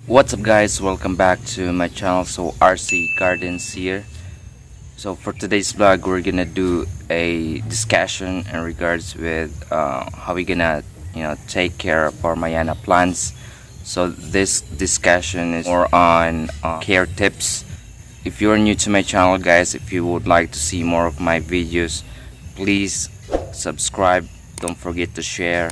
What's up guys, welcome back to my channel. So Arsie Gardens here. So for today's vlog we're gonna do a discussion in regards with how we gonna take care of our Mayana plants. So this discussion is more on care tips. If you're new to my channel guys, if you would like to see more of my videos, please subscribe, don't forget to share,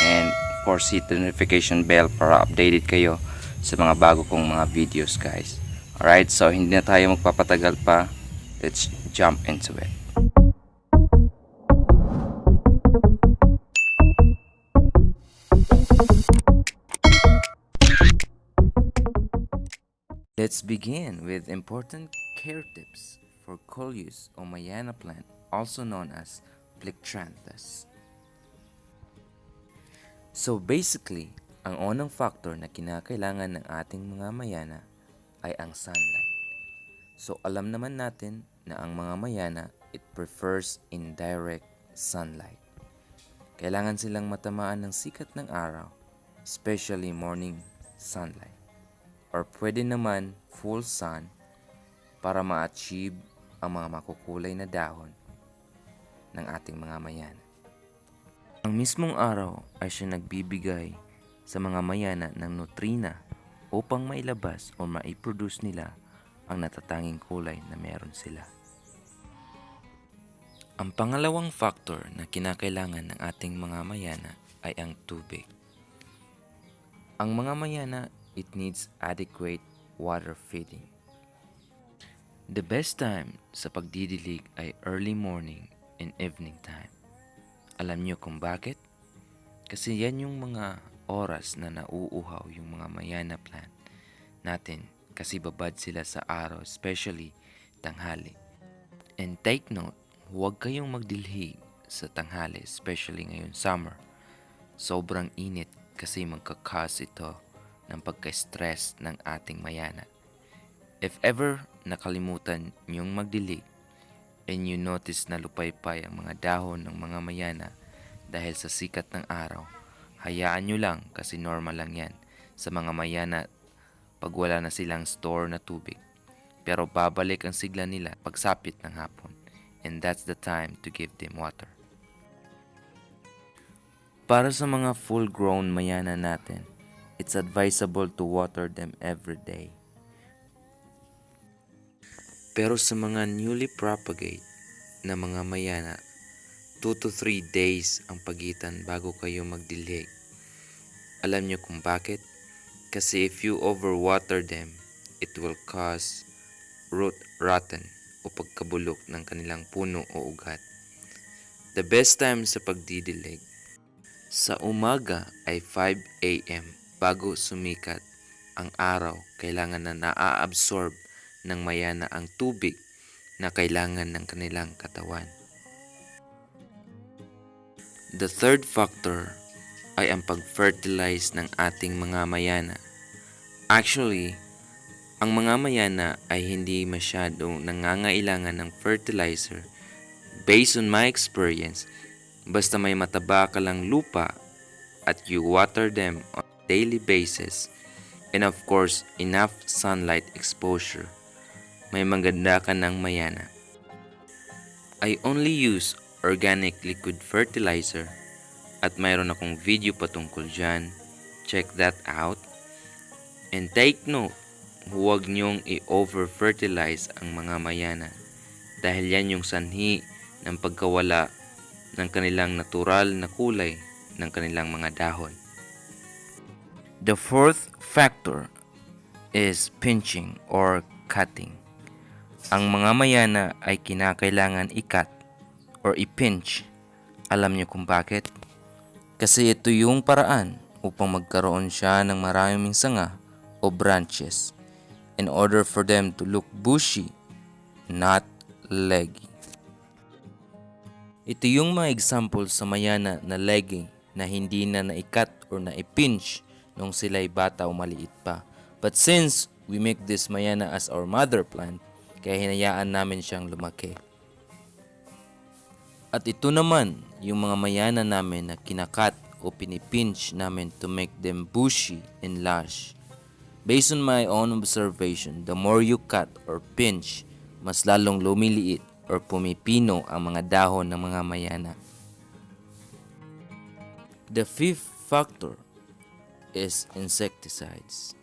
and of course hit the notification bell para updated kayo sa mga bago kong mga videos guys. Alright, so hindi na tayo magpapatagal pa, let's jump into it. Let's begin with important care tips for Coleus o Mayana plant, also known as Plectranthus. So basically, ang unang factor na kinakailangan ng ating mga Mayana ay ang sunlight. So alam naman natin na ang mga Mayana, it prefers indirect sunlight. Kailangan silang matamaan ng sikat ng araw, especially morning sunlight. Or pwede naman full sun para ma-achieve ang mga makukulay na dahon ng ating mga Mayana. Ang mismong araw ay siya nagbibigay sa mga Mayana ng nutrina upang mailabas o maiproduce nila ang natatanging kulay na meron sila. Ang pangalawang factor na kinakailangan ng ating mga Mayana ay ang tubig. Ang mga Mayana, it needs adequate water feeding. The best time sa pagdidilig ay early morning and evening time. Alam niyo kung bakit? Kasi yan yung mga oras na nauuhaw yung mga Mayana plant natin kasi babad sila sa araw, especially tanghali. And take note, huwag kayong magdilhig sa tanghali, especially ngayon summer. Sobrang init kasi magkakause ito ng pagka-stress ng ating Mayana. If ever nakalimutan niyong magdilig and you notice na lupaypay ang mga dahon ng mga Mayana dahil sa sikat ng araw, hayaan nyo lang kasi normal lang yan sa mga Mayana pag wala na silang store na tubig. Pero babalik ang sigla nila pagsapit ng hapon, and that's the time to give them water. Para sa mga full-grown Mayana natin, it's advisable to water them every day. Pero sa mga newly propagate na mga Mayana, 2 to 3 days ang pagitan bago kayo magdilig. Alam nyo kung bakit? Kasi if you overwater them, it will cause root rotten o pagkabulok ng kanilang puno o ugat. The best time sa pagdidilig sa umaga ay 5 AM. Bago sumikat ang araw, kailangan na naa-absorb ng Mayana ang tubig na kailangan ng kanilang katawan. The third factor ay ang pag-fertilize ng ating mga Mayana. Actually, ang mga Mayana ay hindi masyadong nangangailangan ng fertilizer. Based on my experience, basta may mataba ka lang lupa at you water them on daily basis, and of course enough sunlight exposure, may maganda ka ng Mayana. I only use organic liquid fertilizer at mayroon akong video patungkol dyan, check that out. And take note, huwag nyong i-over-fertilize ang mga Mayana dahil yan yung sanhi ng pagkawala ng kanilang natural na kulay ng kanilang mga dahon. The fourth factor is pinching or cutting. Ang mga Mayana ay kinakailangan i-cut or i-pinch. Alam niyo kung bakit? Kasi ito yung paraan upang magkaroon siya ng maraming sanga o branches in order for them to look bushy, not leggy. Ito yung mga example sa Mayana na leggy na hindi na na-cut or na-pinch nung sila'y bata o maliit pa. But since we make this Mayana as our mother plant, kaya hinayaan namin siyang lumaki. At ito naman yung mga Mayana namin na kinakat o pinipinch namin to make them bushy and lush. Based on my own observation, the more you cut or pinch, mas lalong lumiliit or pumipino ang mga dahon ng mga mayana. The fifth factor is insecticides.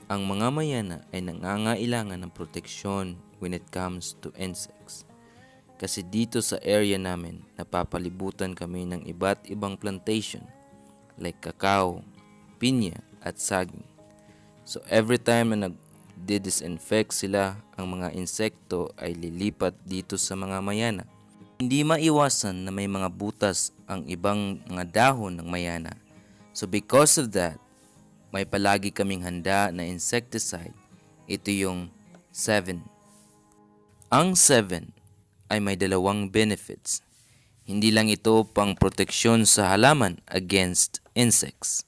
Ang mga mayana ay nangangailangan ng proteksyon when it comes to insects. Kasi dito sa area namin, napapalibutan kami ng iba't ibang plantation like kakao, pinya at saging. So every time na nag-disinfect sila, ang mga insekto ay lilipat dito sa mga mayana. Hindi maiwasan na may mga butas ang ibang mga dahon ng mayana. So because of that, may palagi kaming handa na insecticide. Ito yung 7. Ang 7 ay may dalawang benefits. Hindi lang ito pang proteksyon sa halaman against insects.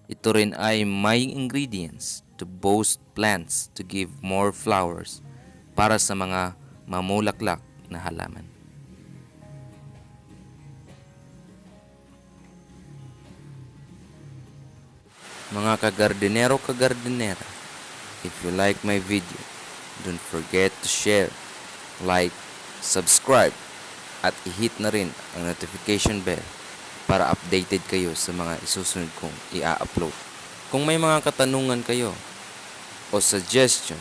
Ito rin ay may ingredients to boost plants to give more flowers para sa mga mamulaklak na halaman. Mga kagardinera, if you like my video, don't forget to share, like, subscribe, at i-hit na rin ang notification bell para updated kayo sa mga isusunod kong i-upload. Kung may mga katanungan kayo o suggestion,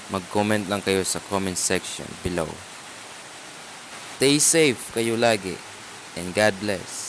mag-comment lang kayo sa comment section below. Stay safe kayo lagi and God bless.